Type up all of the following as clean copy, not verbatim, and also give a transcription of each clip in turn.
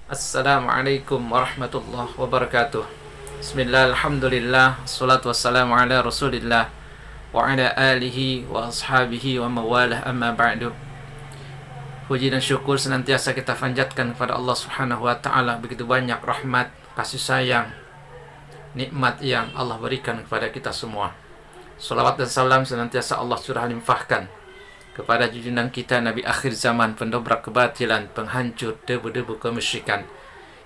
Assalamualaikum warahmatullahi wabarakatuh. Bismillah, alhamdulillah, salatu wassalamu ala rasulillah wa ala alihi wa ashabihi wa mawalah, amma ba'du. Puji dan syukur senantiasa kita panjatkan kepada Allah subhanahu wa ta'ala. Begitu banyak rahmat, kasih sayang, nikmat yang Allah berikan kepada kita semua. Salawat dan salam senantiasa Allah surah limpahkan kepada junjungan kita Nabi akhir zaman, pendobrak kebatilan, penghancur debu-debu kemusyrikan,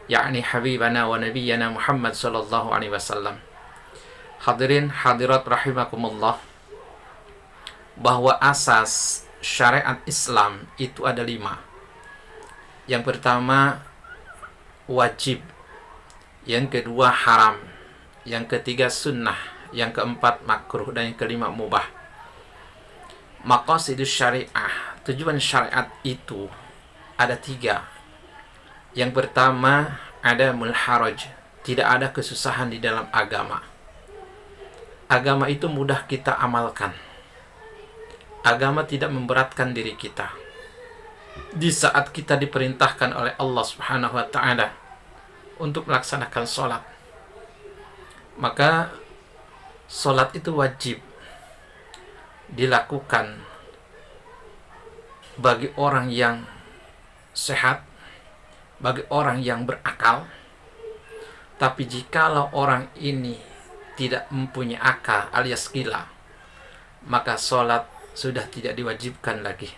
yakni habibana wa nabiyyana Muhammad sallallahu alaihi wasallam. Hadirin hadirat rahimakumullah, bahwa asas syariat Islam itu ada 5. Yang pertama wajib, yang kedua haram, yang ketiga sunnah, yang keempat makruh, dan yang kelima mubah. Maqasidus syariah, tujuan syariat itu ada 3. Yang pertama ada mulharaj, tidak ada kesusahan di dalam agama. Agama itu mudah kita amalkan. Agama tidak memberatkan diri kita. Di saat kita diperintahkan oleh Allah subhanahu wa ta'ala untuk melaksanakan sholat, maka sholat itu wajib dilakukan bagi orang yang sehat, bagi orang yang berakal. Tapi jikalau orang ini tidak mempunyai akal alias gila, maka sholat sudah tidak diwajibkan lagi.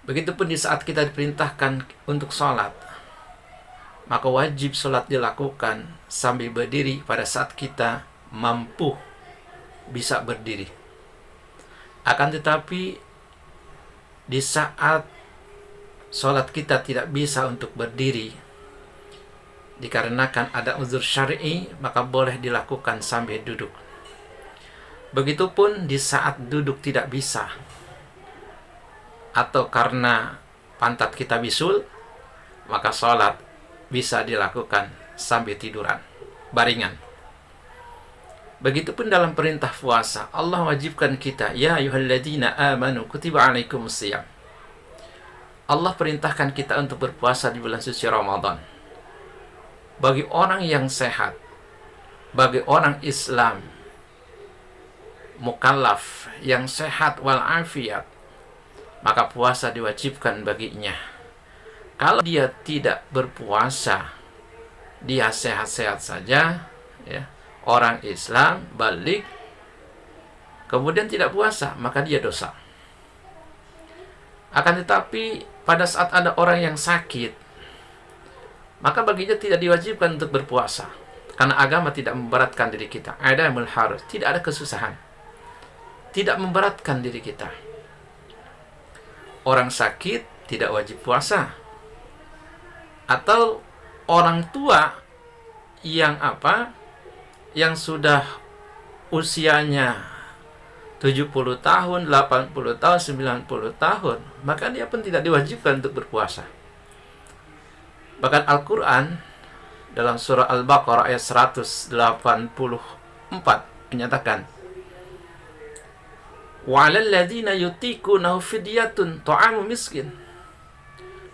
Begitupun di saat kita diperintahkan untuk sholat, maka wajib sholat dilakukan sambil berdiri pada saat kita mampu bisa berdiri. Akan tetapi di saat sholat kita tidak bisa untuk berdiri dikarenakan ada uzur syar'i, maka boleh dilakukan sambil duduk. Begitupun di saat duduk tidak bisa, atau karena pantat kita bisul, maka sholat bisa dilakukan sambil tiduran, baringan. Begitupun dalam perintah puasa, Allah wajibkan kita, ya ayyuhalladzina amanu kutiba alaikumusiyam. Allah perintahkan kita untuk berpuasa di bulan suci Ramadan. Bagi orang yang sehat, bagi orang Islam mukallaf yang sehat walafiat, maka puasa diwajibkan baginya. Kalau dia tidak berpuasa, dia sehat-sehat saja, ya, orang Islam balik kemudian tidak puasa, maka dia dosa. Akan tetapi pada saat ada orang yang sakit, maka baginya tidak diwajibkan untuk berpuasa, karena agama tidak memberatkan diri kita. Ada mulharaj, tidak ada kesusahan, tidak memberatkan diri kita. Orang sakit tidak wajib puasa, atau orang tua yang yang sudah usianya 70 tahun, 80 tahun, 90 tahun, maka dia pun tidak diwajibkan untuk berpuasa. Bahkan Al-Quran dalam surah Al-Baqarah ayat 184 menyatakan, وَعَلَى الَّذِينَ يُطِيقُونَهُ فِدْيَةٌ طَعَامُ miskin.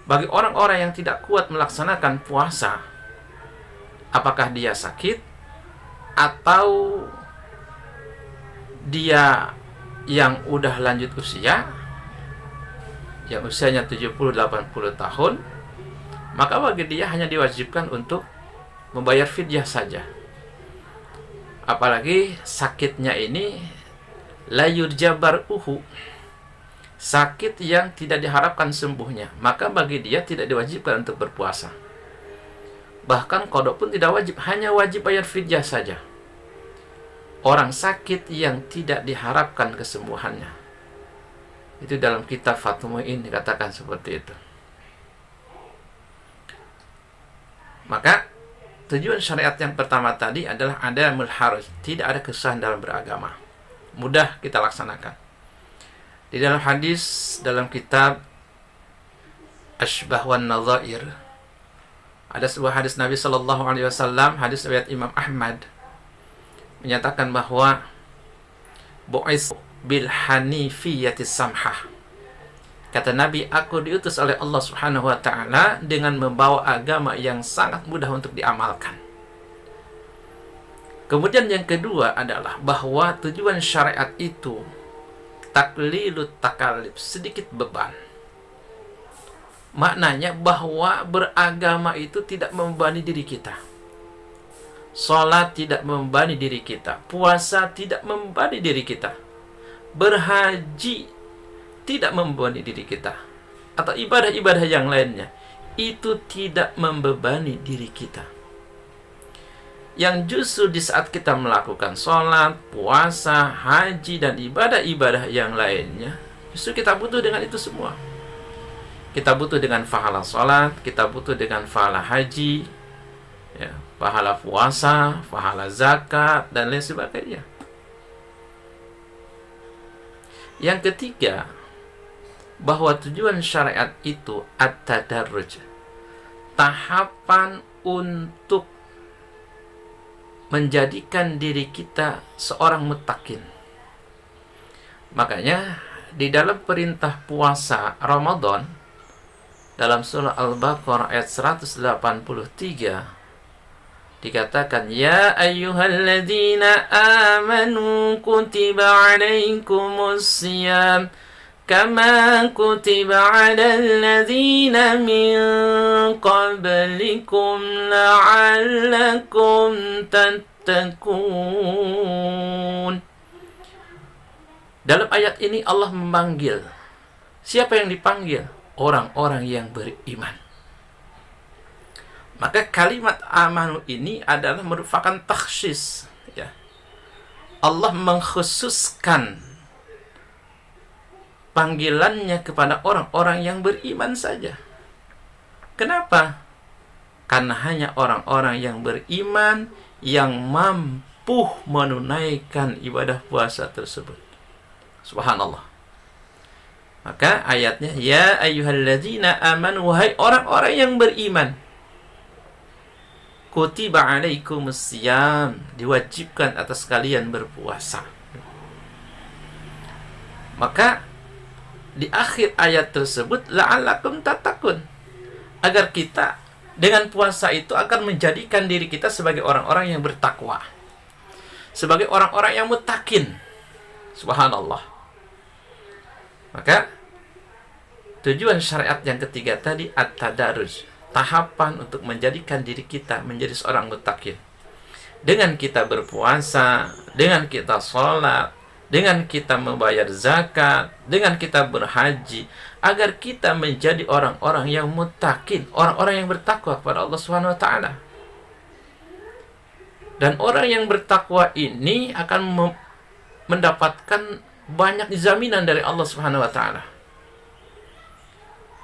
Bagi orang-orang yang tidak kuat melaksanakan puasa, apakah dia sakit atau dia yang udah lanjut usia, yang usianya 70-80 tahun, maka bagi dia hanya diwajibkan untuk membayar fidyah saja. Apalagi sakitnya ini la yurjabar sakit yang tidak diharapkan sembuhnya, maka bagi dia tidak diwajibkan untuk berpuasa. Bahkan qada pun tidak wajib, hanya wajib bayar fidyah saja. Orang sakit yang tidak diharapkan kesembuhannya, itu dalam kitab Fathul Mu'in dikatakan seperti itu. Maka tujuan syariat yang pertama tadi adalah ada mulharaj, tidak ada kesusahan dalam beragama, mudah kita laksanakan. Di dalam hadis dalam kitab Ashbah wan Nadhair, ada sebuah hadis Nabi sallallahu alaihi wasallam, hadis riwayat Imam Ahmad, menyatakan bahwa bu'is bil hanifiyatis samhah, Kata Nabi, aku diutus oleh Allah Subhanahu wa ta'ala dengan membawa agama yang sangat mudah untuk diamalkan. Kemudian yang kedua adalah bahwa tujuan syariat itu taklilut takalif, sedikit beban. Maknanya bahwa beragama itu tidak membebani diri kita. Salat tidak membebani diri kita. Puasa tidak membebani diri kita. Berhaji tidak membebani diri kita. Atau ibadah-ibadah yang lainnya. Itu tidak membebani diri kita. Yang justru di saat kita melakukan salat, puasa, haji, dan ibadah-ibadah yang lainnya, justru kita butuh dengan itu semua. Kita butuh dengan pahala salat, kita butuh dengan pahala haji, ya, pahala puasa, pahala zakat, dan lain sebagainya. Yang ketiga, bahwa tujuan syariat itu at-tadarruj, tahapan untuk menjadikan diri kita seorang muttaqin. Makanya di dalam perintah puasa Ramadan dalam surah Al-Baqarah ayat 183 dikatakan, ya ayyuhalladzina amanu kutiba alaikumus siyam kama kutiba alal ladzina min qablikum la'allakum tattaqun. Dalam ayat ini Allah memanggil. Siapa yang dipanggil? Orang-orang yang beriman. Maka kalimat amanu ini adalah merupakan takhsis, ya. Allah mengkhususkan panggilannya kepada orang-orang yang beriman saja. Kenapa? Karena hanya orang-orang yang beriman yang mampu menunaikan ibadah puasa tersebut. Subhanallah. Maka ayatnya, ya ayyuhalladzina amanu, wahai orang-orang yang beriman, kutiba alaikumus siyam, diwajibkan atas kalian berpuasa. Maka di akhir ayat tersebut, la'allakum tattaqun, agar kita dengan puasa itu akan menjadikan diri kita sebagai orang-orang yang bertakwa, sebagai orang-orang yang muttaqin. Subhanallah. Maka tujuan syariat yang ketiga tadi at-tadarruj, tahapan untuk menjadikan diri kita menjadi seorang muttaqin. Dengan kita berpuasa, dengan kita sholat, dengan kita membayar zakat, dengan kita berhaji, agar kita menjadi orang-orang yang muttaqin, orang-orang yang bertakwa kepada Allah Subhanahu wa ta'ala. Dan orang yang bertakwa ini akan mendapatkan banyak jaminan dari Allah Subhanahu wa ta'ala.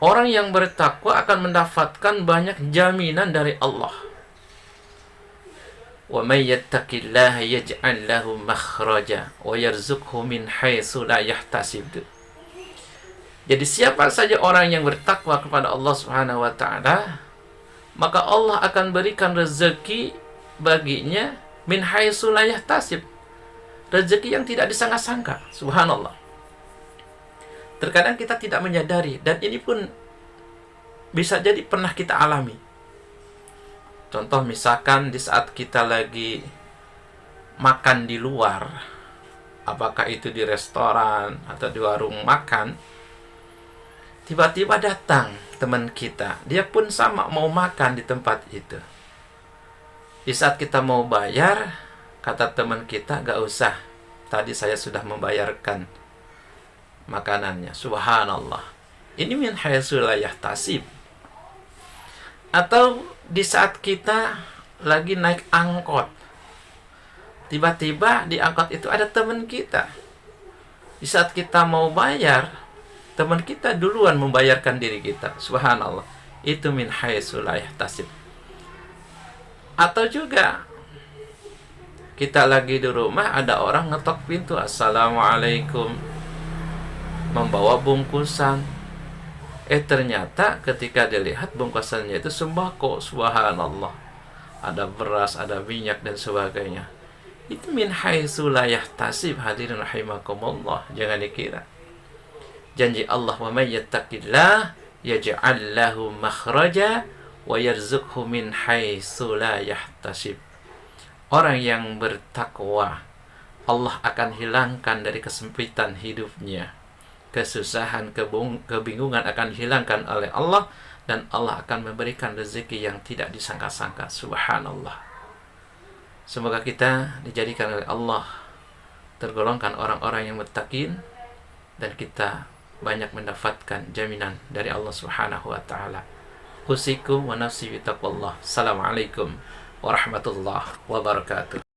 Orang yang bertakwa akan mendapatkan banyak jaminan dari Allah. Wa may yattaqillaha yaj'al lahu makhraja wa yarzuqhu min haitsu la yahtasib. Jadi siapa saja orang yang bertakwa kepada Allah Subhanahu wa ta'ala, maka Allah akan berikan rezeki baginya min haitsu la yahtasib, rezeki yang tidak disangka-sangka. Subhanallah. Terkadang kita tidak menyadari, dan ini pun bisa jadi pernah kita alami. Contoh misalkan di saat kita lagi makan di luar, apakah itu di restoran atau di warung makan, tiba-tiba datang teman kita, dia pun sama mau makan di tempat itu. Di saat kita mau bayar, kata teman kita, gak usah, tadi saya sudah membayarkan makanannya. Subhanallah. Ini min haitsu la yahtasib. Atau di saat kita lagi naik angkot, tiba-tiba di angkot itu ada teman kita. Di saat kita mau bayar, teman kita duluan membayarkan diri kita. Subhanallah. Itu min haitsu la yahtasib. Atau juga kita lagi di rumah, ada orang ngetok pintu, assalamualaikum, membawa bungkusan. Ternyata ketika dilihat bungkusannya itu sembako. Subhanallah. Ada beras, ada minyak dan sebagainya. Itu min haitsu la yahtasib. Hadirin rahimakumullah, jangan dikira. Janji Allah, wa may yattaqillah yaj'al lahu makhraja wa yarzuqhu min haitsu la yahtasib. Orang yang bertakwa, Allah akan hilangkan dari kesempitan hidupnya. Kesusahan, kebingungan akan dihilangkan oleh Allah, dan Allah akan memberikan rezeki yang tidak disangka-sangka. Subhanallah. Semoga kita dijadikan oleh Allah tergolongkan orang-orang yang muttaqin, dan kita banyak mendapatkan jaminan dari Allah Subhanahu wa taala. Usikum wa nafsi bi taqwallah. Assalamualaikum warahmatullahi wabarakatuh.